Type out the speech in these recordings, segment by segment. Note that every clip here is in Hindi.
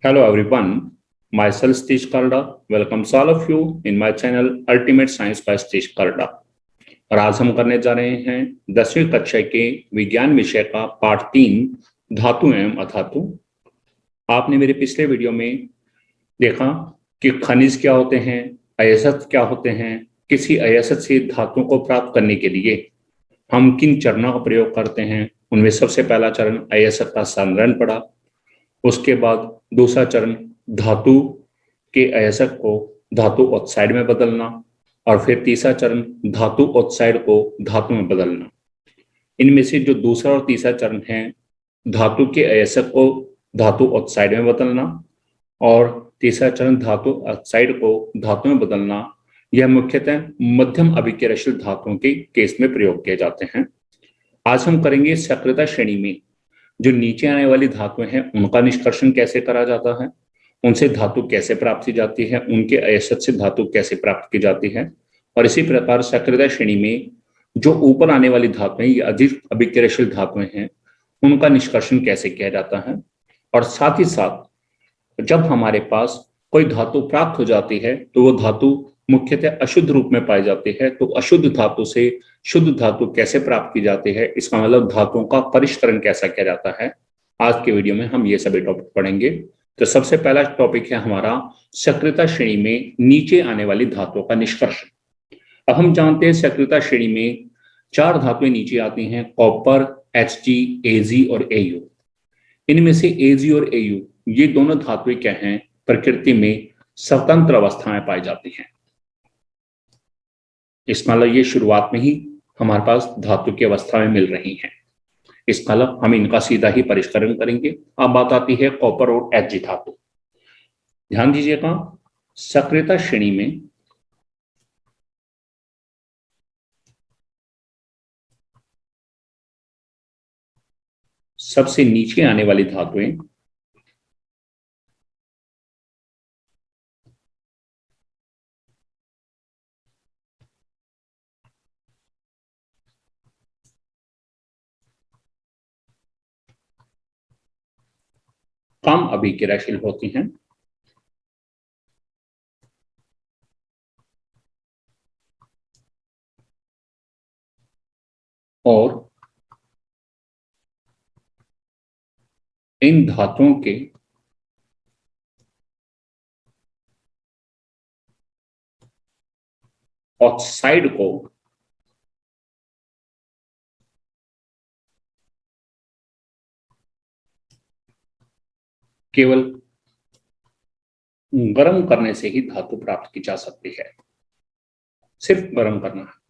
Hello everyone, myself Satish Karda welcomes all of you in my channel Ultimate Science by Satish Karda। और आज हम करने जा रहे हैं 10वीं कक्षा के विज्ञान विषय का पाठ 3 धातु एवं अधातु। आपने मेरे पिछले वीडियो में देखा कि खनिज क्या होते हैं, अयस्क क्या होते हैं, किसी अयस्क से धातुओं को प्राप्त करने के लिए हम किन चरणों का प्रयोग करते हैं। उनमें सबसे पहला चरण अयस्क का संग्रहण पड़ा, उसके बाद दूसरा चरण धातु के अयस्क को धातु ऑक्साइड में बदलना, और फिर तीसरा चरण धातु ऑक्साइड को धातु में बदलना। इनमें से जो दूसरा और तीसरा चरण है, धातु के अयस्क को धातु ऑक्साइड में बदलना और तीसरा चरण धातु ऑक्साइड को धातु में बदलना, यह मुख्यतः मध्यम अभिक्रियाशील धातुओं के केस में प्रयोग किए जाते हैं। आज हम करेंगे सक्रियता श्रेणी में जो नीचे आने वाली धातुएं हैं उनका निष्कर्षण कैसे करा जाता है, उनसे धातु कैसे प्राप्त की जाती है, उनके अयस्क से धातु कैसे प्राप्त की जाती है, और इसी प्रकार सक्रियता श्रेणी में जो ऊपर आने वाली धातुएं या अधिक अभिक्रियाशील धातुएं हैं उनका निष्कर्षण कैसे किया जाता है। और साथ ही साथ जब हमारे पास कोई धातु प्राप्त हो जाती है तो वो धातु मुख्यतः अशुद्ध रूप में पाई जाती है, तो अशुद्ध धातु से शुद्ध धातु कैसे प्राप्त की जाती है, इसका मतलब धातुओं का परिष्करण कैसा किया जाता है। आज के वीडियो में हम ये सभी टॉपिक पढ़ेंगे। तो सबसे पहला टॉपिक है हमारा सक्रियता श्रेणी में नीचे आने वाली धातुओं का निष्कर्षण। अब हम जानते हैं सक्रियता श्रेणी में 4 धातुएं नीचे आती हैं, कॉपर, Hg, Ag और Au। इनमें से Ag और Au ये दोनों धातुएं क्या हैं, प्रकृति में स्वतंत्र अवस्था में पाई जाती हैं। इसका मतलब ये शुरुआत में ही हमारे पास धातु की अवस्था में मिल रही हैं। इसका मतलब हम इनका सीधा ही परिष्करण करेंगे। अब बात आती है कॉपर और Hg धातु। ध्यान दीजिएगा, सक्रियता श्रेणी में सबसे नीचे आने वाली धातुएं कम अभिक्रियाशील होती हैं और इन धातुओं के ऑक्साइड को केवल गर्म करने से ही धातु प्राप्त की जा सकती है, सिर्फ गर्म करना है।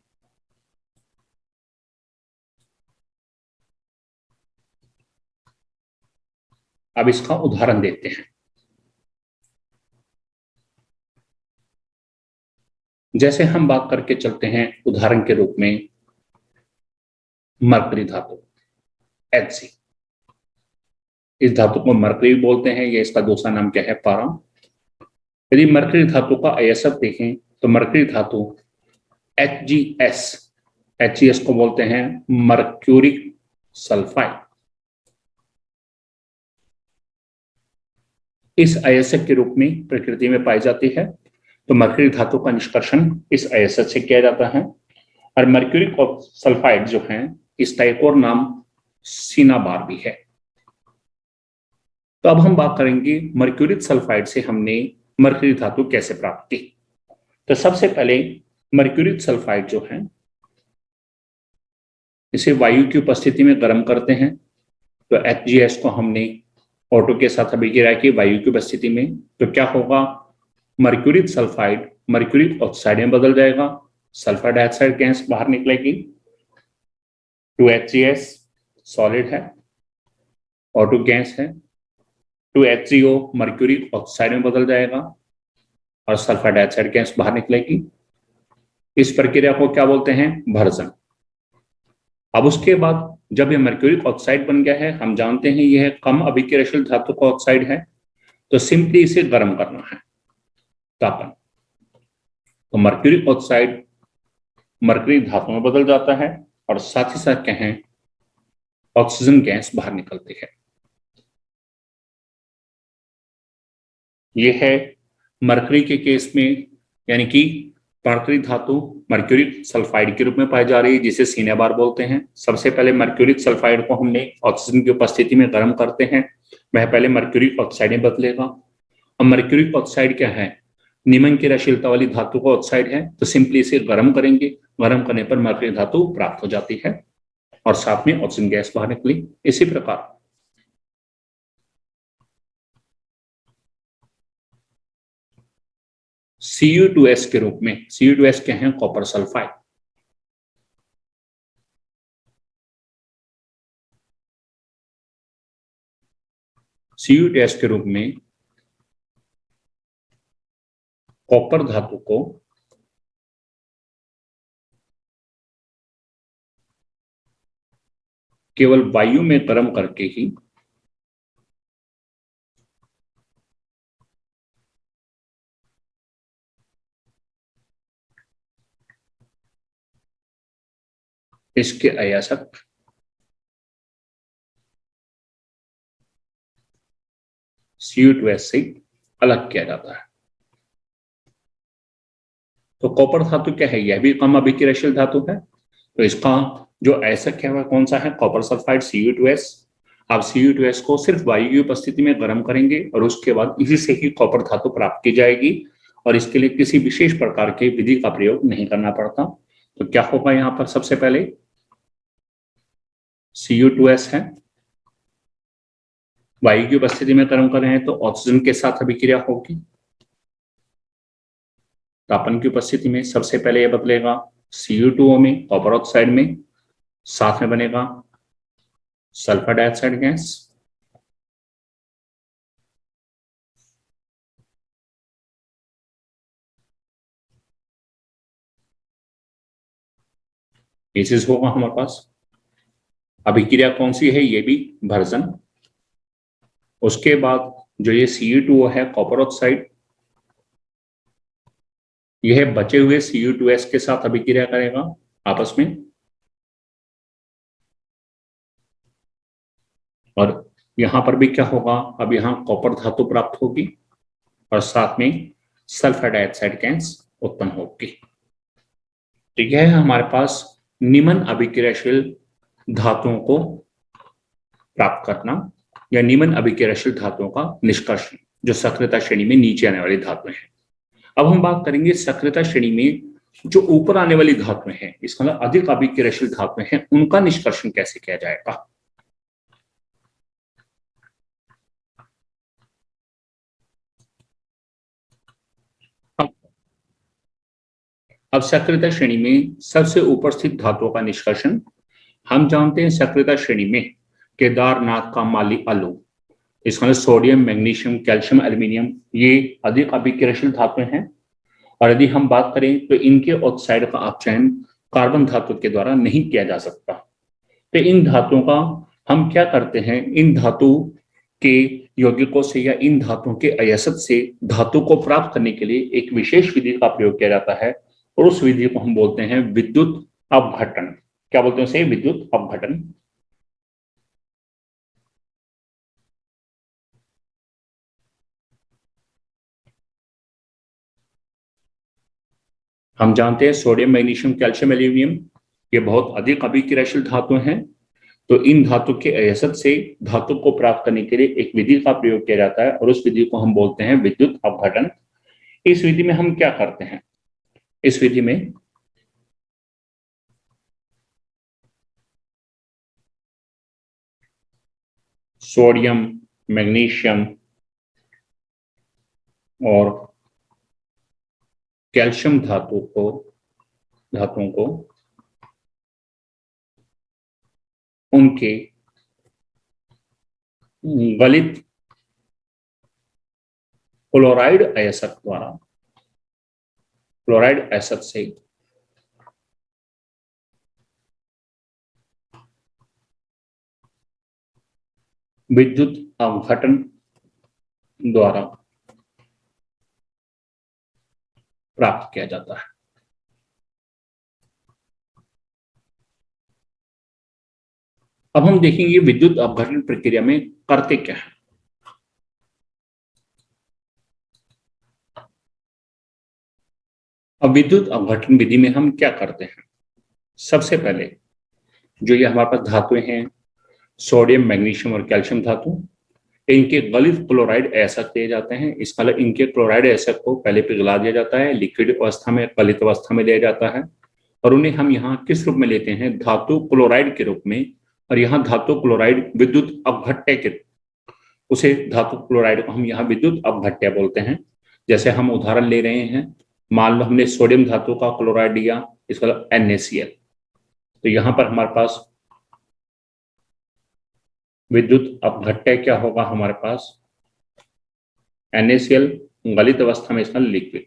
अब इसका उदाहरण देखते हैं। जैसे हम बात करके चलते हैं उदाहरण के रूप में मरकरी धातु Hg। इस धातु को मरकरी बोलते हैं, या इसका दूसरा नाम क्या है, पारा। यदि मरकरी धातु का अयस्क देखें तो मरकरी धातु HgS को बोलते हैं मर्क्यूरिक सल्फाइड। इस अयस्क के रूप में प्रकृति में पाई जाती है, तो मरकरी धातु का निष्कर्षण इस अयस्क से किया जाता है। और मर्क्यूरिक सल्फाइड जो है, इसका एक और नाम सिनाबार भी है। तो अब हम बात करेंगे मर्क्यूरिक सल्फाइड से हमने मरकरी धातु कैसे प्राप्त की। तो सबसे पहले मर्क्यूरिक सल्फाइड जो है, इसे वायु की उपस्थिति में गर्म करते हैं। तो HgS को हमने O2 के साथ अभिक्रिया की वायु की उपस्थिति में, तो क्या होगा, मर्क्यूरिक सल्फाइड मर्क्यूरिक ऑक्साइड में बदल जाएगा, सल्फर डाइऑक्साइड गैस बाहर निकलेगी। 2HgS सॉलिड है, O2 गैस है, 2HCO मर्क्यूरिक ऑक्साइड में बदल जाएगा और सल्फर डाइऑक्साइड गैस बाहर निकलेगी। इस प्रक्रिया को क्या बोलते हैं, भर्जन। अब उसके बाद जब ये मर्क्यूरिक ऑक्साइड बन गया है, हम जानते हैं यह कम अभिक्रियाशील धातु का ऑक्साइड है, तो सिंपली इसे गर्म करना है, तापन। तो मर्क्यूरिक ऑक्साइड मरकरी धातु में बदल जाता है और साथ ही साथ क्या है, ऑक्सीजन गैस बाहर निकलती है। ये है मरकरी के केस में, यानी कि प्राकृतिक धातु मर्क्यूरिक सल्फाइड के रूप में पाई जा रही है, जिसे सिनेबार बोलते हैं। सबसे पहले मर्क्यूरिक सल्फाइड को हमने ऑक्सीजन की उपस्थिति में गर्म करते हैं, वह पहले मर्क्यूरिक ऑक्साइड में बदलेगा। अब मर्क्यूरिक ऑक्साइड क्या है? निम्न क्रियाशीलता वाली धातु का ऑक्साइड है, तो सिंपली इसे गर्म करेंगे, गर्म करने पर मर्क्यूरी धातु प्राप्त हो जाती है और साथ में ऑक्सीजन गैस बाहर निकली। इसी प्रकार Cu2S के रूप में, Cu2S क्या है? Copper sulphide. Cu2S के रूप में कॉपर धातु को केवल वायु में गर्म करके ही इसके अयस्क Cu2S से अलग किया जाता है। तो कॉपर धातु क्या है? यह भी कम अभिक्रियाशील धातु है, तो इसका जो अयस्क है वह कौन सा है? Copper sulphide Cu2S। आप Cu2S को सिर्फ वायु की उपस्थिति में गर्म करेंगे और उसके बाद इसी से ही कॉपर धातु प्राप्त की जाएगी, और इसके लिए किसी विशेष प्रकार के विधि का प्रयोग नहीं करना पड़ता। तो क्या होगा यहाँ पर? सबसे पहले Cu2S है, वायु की उपस्थिति में गर्म कर रहे हैं तो ऑक्सीजन के साथ अभिक्रिया होगी। तापन की उपस्थिति में सबसे पहले यह बदलेगा Cu2O में, कॉपर ऑक्साइड में, साथ में बनेगा सल्फर डाइऑक्साइड गैस। ये चीज होगा हमारे पास। अभिक्रिया कौन सी है? ये भी भर्जन। उसके बाद जो ये Cu2O है, कॉपर ऑक्साइड, यह बचे हुए Cu2S के साथ अभिक्रिया करेगा आपस में, और यहां पर भी क्या होगा? अब यहां कॉपर धातु प्राप्त होगी और साथ में सल्फर डाइऑक्साइड गैस उत्पन्न होगी। ठीक है, हमारे पास निम्न अभिक्रियाशील धातुओं को प्राप्त करना या निम्न अभिक्रियाशील धातुओं का निष्कर्षण, जो सक्रियता श्रेणी में नीचे आने वाली धातुएं हैं। अब हम बात करेंगे सक्रियता श्रेणी में जो ऊपर आने वाली धातुएं हैं, इसका मतलब अधिक अभिक्रियाशील धातुएं हैं, उनका निष्कर्षण कैसे किया जाएगा? अब सक्रियता श्रेणी में सबसे ऊपर स्थित धातुओं का निष्कर्षण हम जानते हैं। सक्रियता श्रेणी में केदारनाथ का माली आलू, इसका मतलब सोडियम, मैग्नीशियम, कैल्शियम, एल्यूमिनियम, ये अधिक अभिक्रियाशील धातुएं हैं। और यदि हम बात करें तो इनके ऑक्साइड का अपचयन कार्बन धातु के द्वारा नहीं किया जा सकता। तो इन धातुओं का हम क्या करते हैं? इन धातु के यौगिकों से या इन धातुओं के अयस्क से धातु को प्राप्त करने के लिए एक विशेष विधि का प्रयोग किया जाता है, और उस विधि को हम बोलते हैं विद्युत अपघटन। क्या बोलते हैं उसे? विद्युत अपघटन। हम जानते हैं सोडियम, मैग्नीशियम, कैल्शियम, एल्यूमिनियम, ये बहुत अधिक अभिक्रियाशील धातु हैं। तो इन धातु के अयस्क से धातु को प्राप्त करने के लिए एक विधि का प्रयोग किया जाता है, और उस विधि को हम बोलते हैं विद्युत अपघटन। इस विधि में हम क्या करते हैं? इस विधि में सोडियम, मैग्नीशियम और कैल्शियम धातुओं को उनके गलित क्लोराइड अयस्क से विद्युत अपघटन द्वारा प्राप्त किया जाता है। अब हम देखेंगे विद्युत अपघटन प्रक्रिया में करते क्या है। अब विद्युत अपघटन विधि में हम क्या करते हैं? सबसे पहले जो ये हमारे पास धातुएं हैं, सोडियम, मैग्नीशियम और कैल्शियम धातु, इनके गलित क्लोराइड एसिड दिए जाते हैं। इसका मतलब इनके क्लोराइड एसिड को पहले पिघला दिया जाता है, लिक्विड अवस्था में, गलित अवस्था में लिया जाता है, और उन्हें हम यहाँ किस रूप में लेते हैं? धातु क्लोराइड के रूप में। और यहाँ धातु क्लोराइड विद्युत अपघट्य के, उसे धातु क्लोराइड को हम यहाँ विद्युत अपघट्य बोलते हैं। जैसे हम उदाहरण ले रहे हैं, मान लो हमने सोडियम धातु का क्लोराइड लिया, इसका मतलब NaCl, तो यहां पर हमारे पास विद्युत अपघट्य क्या होगा? हमारे पास NaCl गलित अवस्था में, इसका लिक्विड।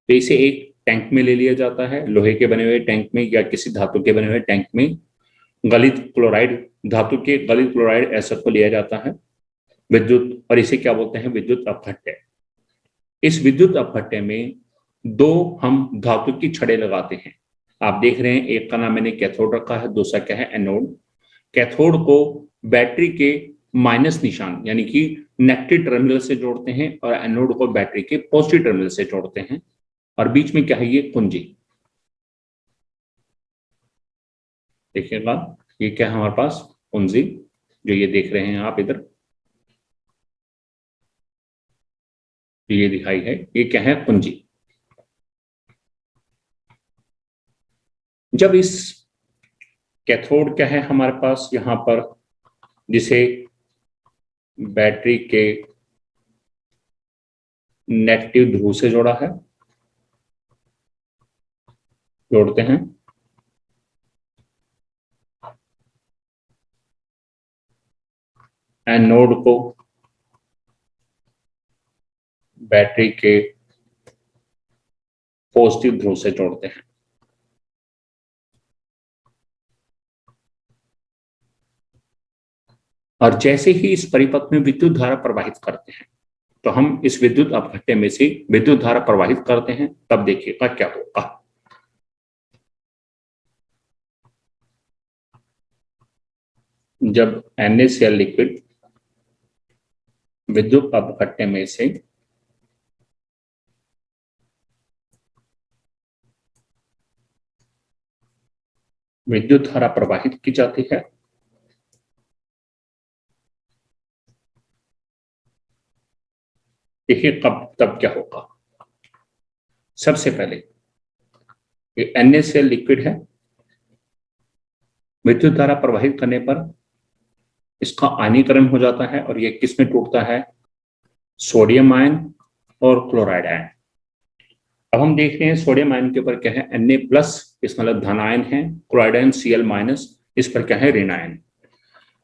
तो इसे एक टैंक में ले लिया जाता है, लोहे के बने हुए टैंक में या किसी धातु के बने हुए टैंक में। गलित क्लोराइड, धातु के गलित क्लोराइड एसिड को लिया जाता है विद्युत, और इसे क्या बोलते हैं? विद्युत अपघट्य। इस विद्युत अपघट्य में दो हम धातु की छड़ें लगाते हैं। आप देख रहे हैं, एक का नाम मैंने कैथोड रखा है, दूसरा क्या है? एनोड। कैथोड को बैटरी के माइनस निशान यानी कि नेगेटिव टर्मिनल से जोड़ते हैं, और एनोड को बैटरी के पॉजिटिव टर्मिनल से जोड़ते हैं, और बीच में क्या है? ये कुंजी। देखिएगा, ये क्या है हमारे पास? कुंजी, जो ये देख रहे हैं आप इधर, ये दिखाई है, ये क्या है? कुंजी। जब इस कैथोड क्या है हमारे पास यहां पर, जिसे बैटरी के नेगेटिव ध्रुव से जोड़ा है, जोड़ते हैं, एनोड को बैटरी के पॉजिटिव ध्रुव से जोड़ते हैं। और जैसे ही इस परिपथ में विद्युत धारा प्रवाहित करते हैं, तो हम इस विद्युत अपघट्य में से विद्युत धारा प्रवाहित करते हैं, तब देखिएगा क्या होगा। जब NaCl लिक्विड विद्युत अपघट्य में से विद्युत धारा प्रवाहित की जाती है, देखिए कब तब क्या होगा। सबसे पहले ये NaCl लिक्विड है, विद्युत धारा प्रवाहित करने पर इसका आयनीकरण हो जाता है, और ये किस में टूटता है? सोडियम आयन और क्लोराइड आयन। अब हम देख रहे हैं सोडियम आयन के ऊपर क्या है? Na+, इसका मतलब धन आयन है, क्लोराइड आयन Cl-, इस पर क्या है? ऋण आयन।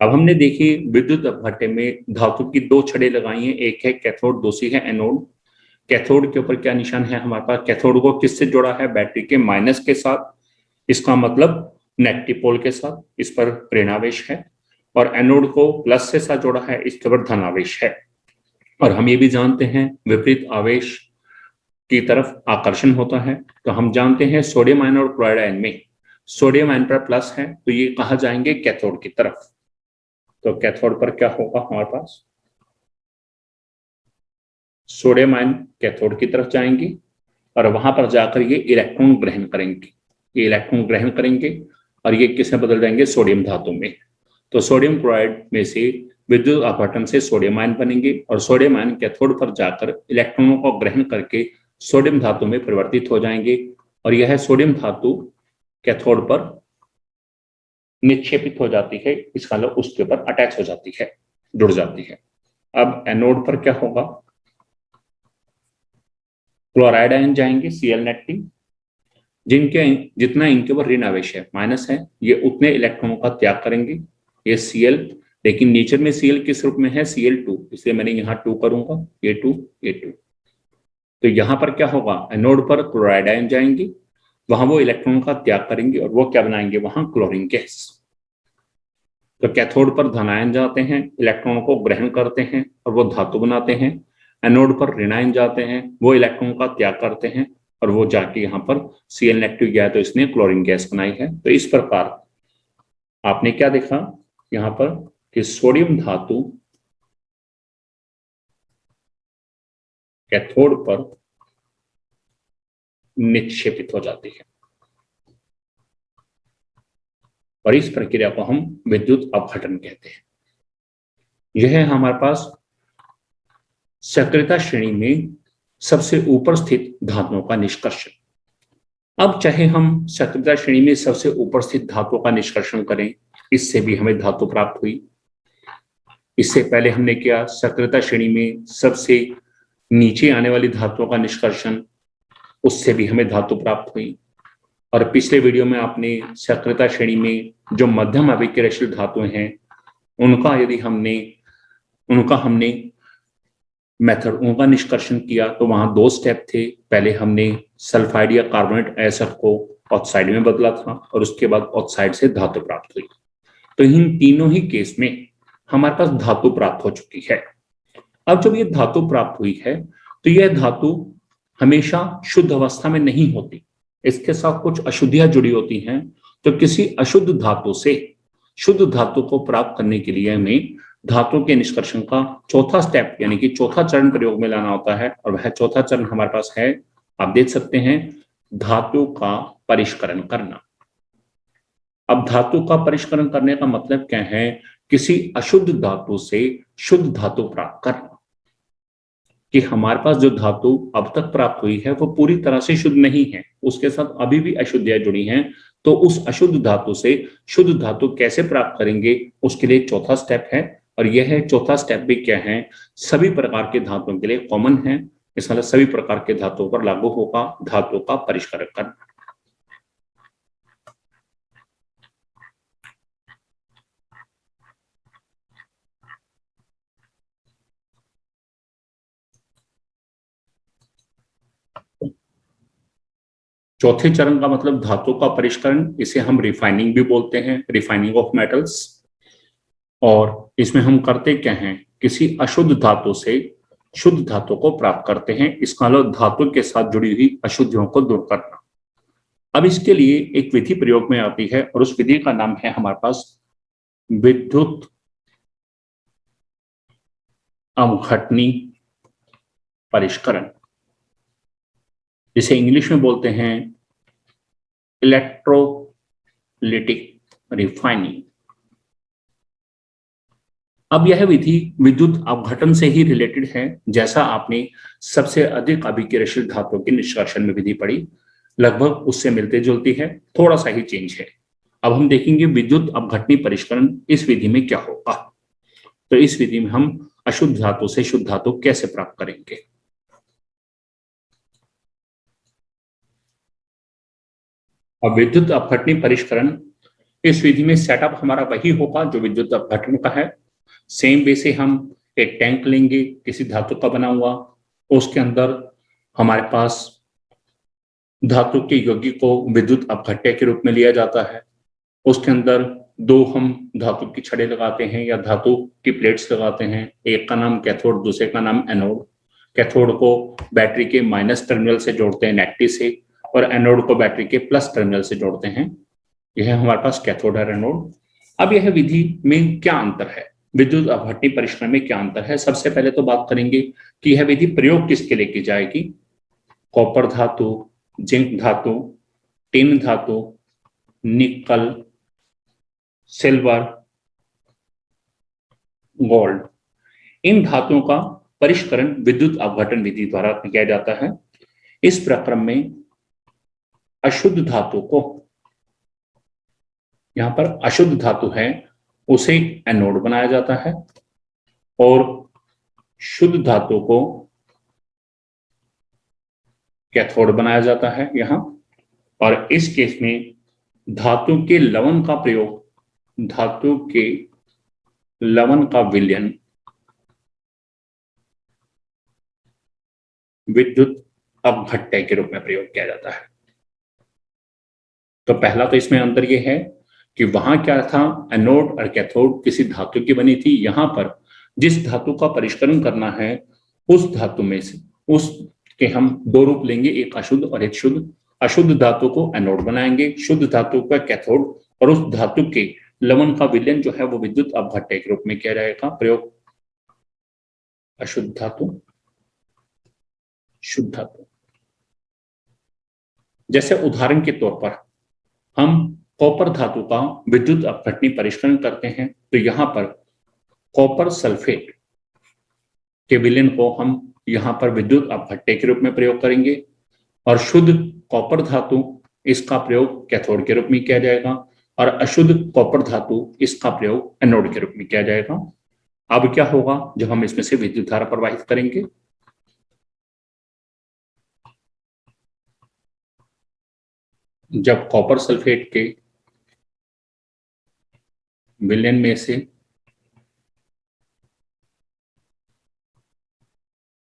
अब हमने देखी विद्युत अपघट्य में धातु की दो छड़ें लगाई हैं, एक है कैथोड, दूसरी है एनोड। कैथोड के ऊपर क्या निशान है हमारे पास? कैथोड को किससे जोड़ा है? बैटरी के माइनस के साथ, इसका मतलब नेगेटिव पोल के साथ, इस पर ऋणावेश है। और एनोड को प्लस से साथ जोड़ा है, इसके ऊपर धनावेश है। और हम ये भी जानते हैं विपरीत आवेश की तरफ आकर्षण होता है। तो हम जानते हैं सोडियम आयन और क्लोराइड आयन में सोडियम आयन पर प्लस है, तो ये कहा जाएंगे कैथोड की तरफ। तो कैथोड पर क्या होगा हमारे पास? सोडियम आयन कैथोड की तरफ जाएंगे, और वहां पर जाकर ये इलेक्ट्रॉन ग्रहण करेंगे, ये इलेक्ट्रॉन ग्रहण करेंगे, और ये किस में बदल जाएंगे? सोडियम धातु में। तो सोडियम क्लोराइड में से विद्युत अपघटन से सोडियम आयन बनेंगे, और सोडियम आयन कैथोड पर जाकर इलेक्ट्रॉनों को ग्रहण करके सोडियम धातु में परिवर्तित हो जाएंगे, और यह सोडियम धातु कैथोड पर निक्षेपित हो जाती है, इसका मतलब उसके ऊपर अटैच हो जाती है, जुड़ जाती है। अब एनोड पर क्या होगा? क्लोराइड आयन जाएंगे Cl-, जिनके जितना इनके ऊपर ऋण आवेश है, माइनस है, ये उतने इलेक्ट्रॉनों का त्याग करेंगे, ये Cl, लेकिन नीचे में Cl किस रूप में है? Cl2, इसलिए मैंने यहाँ 2 करूंगा, ये 2, ये 2। तो यहां पर क्या होगा? एनोड पर क्लोराइड आयन जाएंगे, वहां वो इलेक्ट्रॉन का त्याग करेंगे, और वो क्या बनाएंगे? वहां क्लोरीन गैस। तो कैथोड पर धन आयन जाते हैं, इलेक्ट्रॉनों को ग्रहण करते हैं और वो धातु बनाते हैं। एनोड पर ऋण आयन जाते हैं, वो इलेक्ट्रॉन का त्याग करते हैं, और वो जाके यहाँ पर Cl- गया, तो इसने क्लोरीन गैस बनाई है। तो इस प्रकार आपने क्या देखा यहाँ पर कि सोडियम धातु कैथोड पर निक्षेपित हो जाती है और इस प्रक्रिया को हम विद्युत अपघटन कहते हैं। यह है हमारे पास सक्रियता श्रेणी में सबसे ऊपर स्थित धातुओं का निष्कर्षण। अब चाहे हम सक्रियता श्रेणी में सबसे ऊपर स्थित धातुओं का निष्कर्षण करें, इससे भी हमें धातु प्राप्त हुई। इससे पहले हमने किया सक्रियता श्रेणी में सबसे नीचे आने वाली धातुओं का निष्कर्षण, उससे भी हमें धातु प्राप्त हुई। और पिछले वीडियो में आपने सक्रियता श्रेणी में जो मध्यम अभिक्रियाशील धातुएं हैं उनका हमने मेथड उनका निष्कर्षण किया, तो वहां 2 स्टेप थे। पहले हमने सल्फाइड या कार्बोनेट एसिड को ऑक्साइड में बदला था और उसके बाद ऑक्साइड से धातु प्राप्त हुई। तो इन तीनों ही केस में हमारे पास धातु प्राप्त हो चुकी है। अब जब ये धातु प्राप्त हुई है तो यह धातु हमेशा शुद्ध अवस्था में नहीं होती, इसके साथ कुछ अशुद्धियां जुड़ी होती हैं। तो किसी अशुद्ध धातु से शुद्ध धातु को प्राप्त करने के लिए हमें धातु के निष्कर्षण का चौथा स्टेप यानी कि चौथा चरण प्रयोग में लाना होता है, और वह चौथा चरण हमारे पास है, आप देख सकते हैं, धातु का परिष्करण करना। अब धातु का परिष्करण करने का मतलब क्या है? किसी अशुद्ध धातु से शुद्ध धातु प्राप्त करना। कि हमारे पास जो धातु अब तक प्राप्त हुई है वो पूरी तरह से शुद्ध नहीं है, उसके साथ अभी भी अशुद्धियां जुड़ी हैं। तो उस अशुद्ध धातु से शुद्ध धातु कैसे प्राप्त करेंगे, उसके लिए चौथा स्टेप है। और यह चौथा स्टेप भी क्या है? सभी प्रकार के धातुओं के लिए कॉमन है, इसका मतलब सभी प्रकार के धातुओं पर लागू होगा धातु का परिष्करण करना। चौथे चरण का मतलब धातु का परिष्करण, इसे हम रिफाइनिंग भी बोलते हैं, रिफाइनिंग ऑफ मेटल्स। और इसमें हम करते क्या हैं? किसी अशुद्ध धातु से शुद्ध धातु को प्राप्त करते हैं, इसका मतलब धातु के साथ जुड़ी हुई अशुद्धियों को दूर करना। अब इसके लिए एक विधि प्रयोग में आती है और उस विधि का नाम है हमारे पास विद्युत अपघटनी परिष्करण, जिसे इंग्लिश में बोलते हैं इलेक्ट्रोलिटिक रिफाइनिंग। अब यह विधि विद्युत अपघटन से ही रिलेटेड है, जैसा आपने सबसे अधिक अभिक्रियाशील धातुओं के निष्कर्षण में विधि पढ़ी, लगभग उससे मिलती जुलती है, थोड़ा सा ही चेंज है। अब हम देखेंगे विद्युत अपघटनी परिष्करण इस विधि में क्या होगा। तो इस विधि में हम अशुद्ध धातु से शुद्ध धातु कैसे प्राप्त करेंगे। अब विद्युत अपघटनी परिष्करण इस विधि में सेटअप हमारा वही होगा जो विद्युत अपघटन का है। सेम वे से हम एक टैंक लेंगे, किसी धातु का बना हुआ, उसके अंदर हमारे पास धातु के यौगिक को विद्युत अपघट्य के रूप में लिया जाता है। उसके अंदर 2 हम धातु की छड़ें लगाते हैं या धातु की प्लेट्स लगाते हैं, एक का नाम कैथोड, दूसरे का नाम एनोड। कैथोड को बैटरी के माइनस टर्मिनल से जोड़ते हैं नेगेटिव से, और एनोड को बैटरी के प्लस टर्मिनल से जोड़ते हैं। यह हमारे पास कैथोड और एनोड। अब यह विधि में क्या अंतर है, विद्युत अपघटनी परिष्करण में क्या अंतर है? सबसे पहले तो बात करेंगे कि यह विधि प्रयोग किसके लिए की जाएगी। कॉपर धातु, जिंक धातु, टिन धातु, निकल, सिल्वर, गोल्ड, इन धातुओं का परिष्करण विद्युत अपघटन विधि द्वारा किया जाता है। इस प्रक्रम में अशुद्ध धातु को, यहां पर अशुद्ध धातु है उसे एनोड बनाया जाता है और शुद्ध धातु को कैथोड बनाया जाता है यहां। और इस केस में धातु के लवण का प्रयोग, धातु के लवण का विलयन विद्युत अपघट्य के रूप में प्रयोग किया जाता है। तो पहला तो इसमें अंतर यह है कि वहां क्या था, एनोड और कैथोड किसी धातु की बनी थी। यहां पर जिस धातु का परिष्करण करना है उस धातु में से उसके हम 2 रूप लेंगे, एक अशुद्ध और एक शुद्ध। अशुद्ध धातु को एनोड बनाएंगे, शुद्ध धातु का कैथोड, और उस धातु के लवण का विलयन जो है वो विद्युत अपघट्य के रूप में किया जाएगा प्रयोग। अशुद्ध धातु, शुद्ध धातु, जैसे उदाहरण के तौर पर हम कॉपर धातु का विद्युत अपघटनी परिष्करण करते हैं, तो यहां पर कॉपर सल्फेट के विलयन को हम यहां पर विद्युत अपघट्य के रूप में प्रयोग करेंगे और शुद्ध कॉपर धातु इसका प्रयोग कैथोड के रूप में किया जाएगा और अशुद्ध कॉपर धातु इसका प्रयोग एनोड के रूप में किया जाएगा। अब क्या होगा जब हम इसमें से विद्युत धारा प्रवाहित करेंगे, जब कॉपर सल्फेट के विलयन में से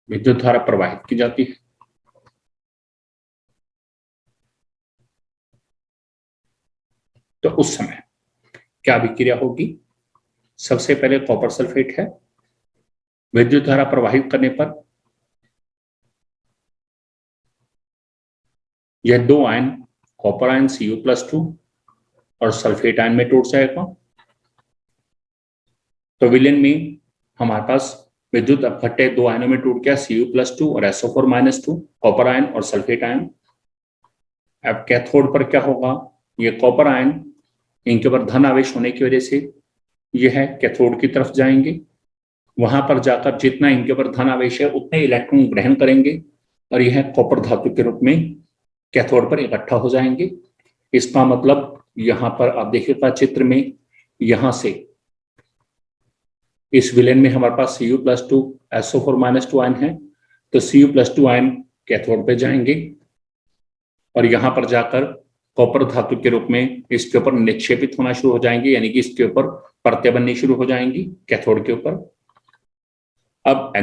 विद्युत धारा प्रवाहित की जाती है तो उस समय क्या अभिक्रिया होगी। सबसे पहले कॉपर सल्फेट है, विद्युत धारा प्रवाहित करने पर यह दो आयन कॉपर आयन Cu+2 और सल्फेट आयन में टूट जाएगा। तो विलयन में हमारे पास विद्युत अपघट्य दो आयनों में टूट गया, Cu+2 और SO4-2 कॉपर आयन और सल्फेट आयन। अब कैथोड पर क्या होगा, ये कॉपर आयन इनके ऊपर धन आवेश होने की वजह से यह कैथोड की तरफ जाएंगे, वहां पर जाकर जितना इनके ऊपर धन आवेश है उतने इलेक्ट्रॉन ग्रहण करेंगे और यह कॉपर धातु के रूप में कैथोड पर इकट्ठा हो जाएंगे। इसका मतलब यहां पर आप देखिएगा चित्र में, यहां से इस विलयन में हमारे पास Cu+2 SO4-2 आयन है, तो Cu+2 आयन कैथोड पे जाएंगे और यहां पर जाकर कॉपर धातु के रूप में इसके ऊपर निक्षेपित होना शुरू हो जाएंगे, यानी कि इसके ऊपर परतें बननी शुरू हो जाएंगी कैथोड के ऊपर। अब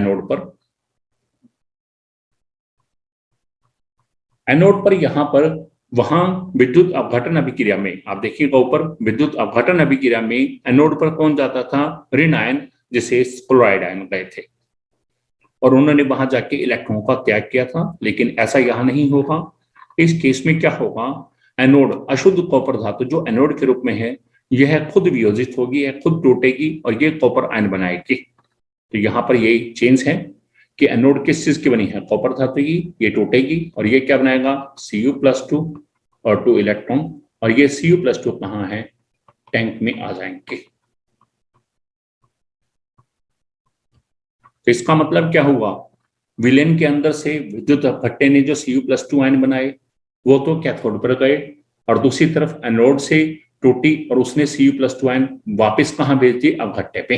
एनोड पर यहां पर वहां विद्युत अपघटन अभिक्रिया में आप देखिएगा ऊपर विद्युत अपघटन अभिक्रिया में एनोड पर कौन जाता था, ऋण आयन, जिसे क्लोराइड आयन कहे थे, और उन्होंने वहां जाके इलेक्ट्रॉन का त्याग किया था। लेकिन ऐसा यहां नहीं होगा। इस केस में क्या होगा, एनोड अशुद्ध कॉपर धातु जो एनोड के रूप में है यह खुद वियोजित होगी, यह खुद टूटेगी और ये कॉपर आयन बनाएगी। तो यहां पर यही चेंज है कि एनोड किस चीज की बनी है, कॉपर धातु की, ये टूटेगी और ये क्या बनाएगा Cu+2 और 2 इलेक्ट्रॉन, और ये Cu+2 कहां है, टैंक में आ जाएंगे। तो इसका मतलब क्या हुआ, विलयन के अंदर से विद्युत अपघट्य ने जो Cu+2 आयन बनाए वो तो कैथोड पर गए और दूसरी तरफ एनोड से टूटी और उसने Cu+2 आयन वापस कहां भेज दिए, अपघट्य पे।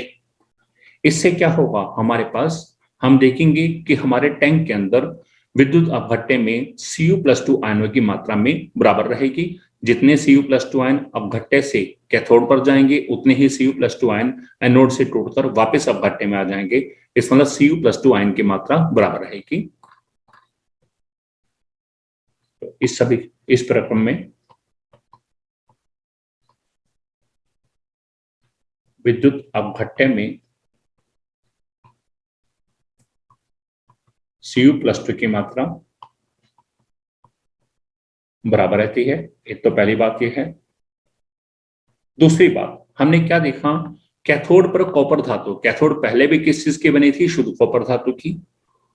इससे क्या होगा, हमारे पास हम देखेंगे कि हमारे टैंक के अंदर विद्युत अपघट्य में Cu+2 आयनों की मात्रा में बराबर रहेगी। जितने Cu+2 आयन अपघट्य से कैथोड पर जाएंगे उतने ही Cu+2 आयन एनोड से टूटकर वापस अपघट्य में आ जाएंगे। इस मतलब Cu+2 आयन की मात्रा बराबर रहेगी। तो इस प्रक्रम में विद्युत अपघट्य में Cu+2 की मात्रा बराबर रहती है। एक तो पहली बात यह है। दूसरी बात हमने क्या देखा, कैथोड पर कॉपर धातु, कैथोड पहले भी किस चीज की बनी थी, शुद्ध कॉपर धातु की,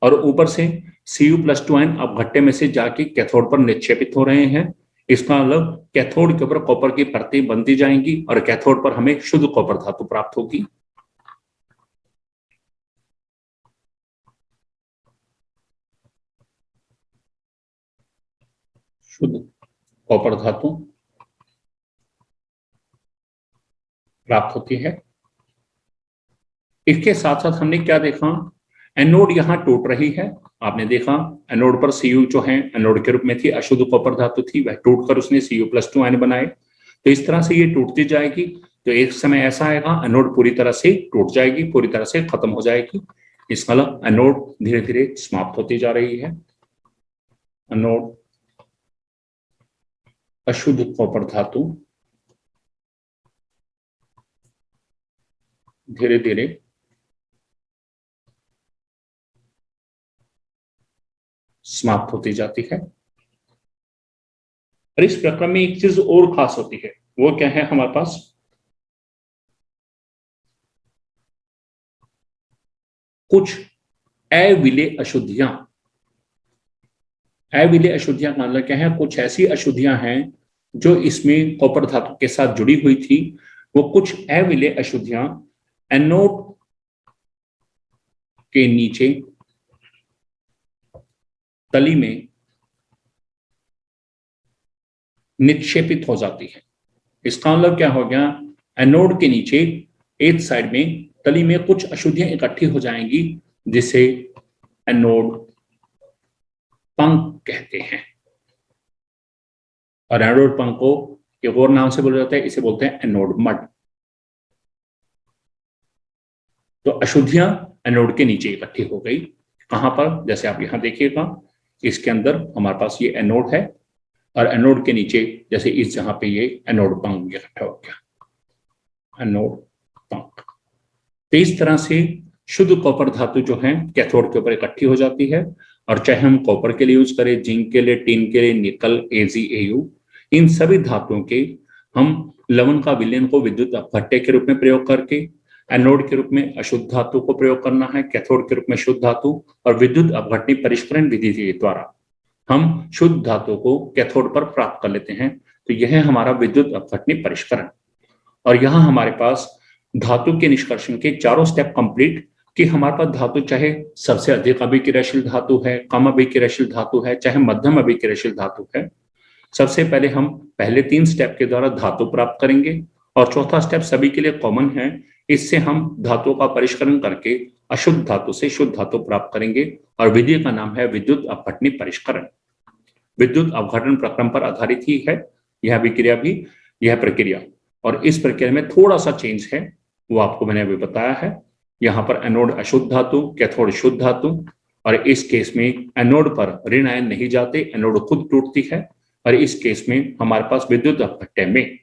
और ऊपर से Cu+2 आयन अपघट्य में से जाके कैथोड पर निक्षेपित हो रहे हैं। इसका मतलब कैथोड के ऊपर कॉपर की परतें बनती जाएंगी और कैथोड पर हमें शुद्ध कॉपर धातु प्राप्त होगी। शुद्ध कॉपर धातु प्राप्त होती है। इसके साथ साथ हमने क्या देखा, एनोड यहां टूट रही है। आपने देखा एनोड पर Cu जो है एनोड के रूप में थी, अशुद्ध कॉपर धातु थी, वह टूटकर उसने Cu+2 आयन बनाए। तो इस तरह से ये टूटती जाएगी। तो एक समय ऐसा आएगा एनोड पूरी तरह से टूट जाएगी, पूरी तरह से खत्म हो जाएगी। इसका मतलब एनोड धीरे धीरे समाप्त होती जा रही है। एनोड अशुद्ध कॉपर धातु धीरे धीरे समाप्त होती जाती है। और इस प्रक्रम में एक चीज और खास होती है, वो क्या है, हमारे पास कुछ अविलेय अशुद्धियां अविलेय अशुद्धियां का मतलब क्या है? कुछ ऐसी अशुद्धियां हैं जो इसमें कॉपर धातु के साथ जुड़ी हुई थी, वो कुछ अविलेय अशुद्धियां एनोड के नीचे तली में निक्षेपित हो जाती है। इसका मतलब क्या हो गया? एनोड के नीचे एक साइड में तली में कुछ अशुद्धियां इकट्ठी हो जाएंगी, जिसे एनोड पंख कहते हैं। और एनोड पंख को एक और नाम से बोला जाता है, इसे बोलते हैं एनोड मड। तो अशुद्धियां एनोड के नीचे इकट्ठी हो गई। कहां पर? जैसे आप यहां देखिएगा, इसके अंदर हमारे पास ये एनोड है और एनोड के नीचे जैसे इस जहां पे ये एनोड पंख इकट्ठा हो गया, एनोड पंख। तो इस तरह से शुद्ध कॉपर धातु जो है कैथोड के ऊपर इकट्ठी हो जाती है। और चाहे हम कॉपर के लिए यूज करें, जिंक के लिए, टिन के लिए, निकल, एजी, एयू, इन सभी धातुओं के हम लवण का विलयन को विद्युत अपघट्य के रूप में प्रयोग करके एनोड के रूप में अशुद्ध धातु को प्रयोग करना है, कैथोड के रूप में शुद्ध धातु, और विद्युत अपघटनी परिष्करण विधि के द्वारा हम शुद्ध धातु को कैथोड पर प्राप्त कर लेते हैं। तो यह है हमारा विद्युत अपघटनी परिष्करण। और यहां हमारे पास धातु के निष्कर्षण के चारों स्टेप कंप्लीट, कि हमारे पास धातु चाहे सबसे अधिक अभिक्रियाशील धातु है, कम अभिक्रियाशील धातु है, चाहे मध्यम अभिक्रियाशील धातु है। सबसे पहले हम पहले 3 स्टेप के द्वारा धातु प्राप्त करेंगे और चौथा स्टेप सभी के लिए कॉमन है। इससे हम धातुओं का परिष्करण करके अशुद्ध धातु से शुद्ध धातु प्राप्त करेंगे और विधि का नाम है विद्युत अपघटनी परिष्करण। विद्युत अपघटन प्रक्रम पर आधारित ही है यह अभिक्रिया भी, यह प्रक्रिया। और इस प्रक्रिया में थोड़ा सा चेंज है, वो आपको मैंने अभी बताया है। यहाँ पर एनोड अशुद्ध धातु, कैथोड शुद्ध धातु, और इस केस में एनोड पर ऋण आयन नहीं जाते, एनोड खुद टूटती है। और इस केस में हमारे पास विद्युत अपघट्य में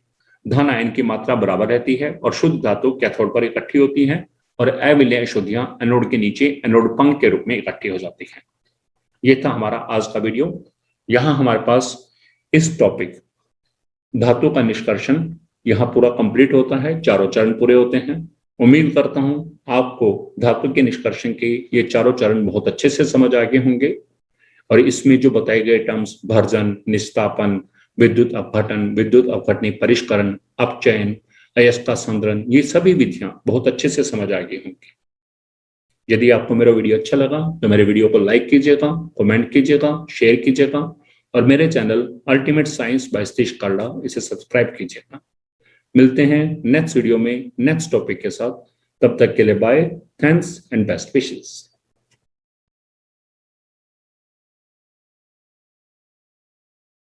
धन आयन की मात्रा बराबर रहती है और शुद्ध धातु कैथोड पर इकट्ठी होती है और अविलेय अशुद्धियां एनोड के नीचे एनोड पंख के रूप में इकट्ठी हो जाती है। ये था हमारा आज का वीडियो। यहाँ हमारे पास इस टॉपिक धातु का निष्कर्षण यहाँ पूरा कंप्लीट होता है, चारों चरण पूरे होते हैं। उम्मीद करता हूं आपको धातु के निष्कर्षण के ये चारों चरण बहुत अच्छे से समझ आ गए होंगे। और इसमें जो बताए गए टर्म्स भर्जन, निस्तापन, विद्युत अपघटन, विद्युत अपघटनी परिष्करण, अपचयन, अयस्का संद्रण, ये सभी विधियां बहुत अच्छे से समझ आ गई होंगी। यदि आपको मेरा वीडियो अच्छा लगा तो मेरे वीडियो को लाइक कीजिएगा, कमेंट कीजिएगा, शेयर कीजिएगा और मेरे channel Ultimate Science by Satish Karda इसे सब्सक्राइब कीजिएगा। मिलते हैं नेक्स्ट वीडियो में नेक्स्ट टॉपिक के साथ। तब तक के लिए bye, thanks and best wishes.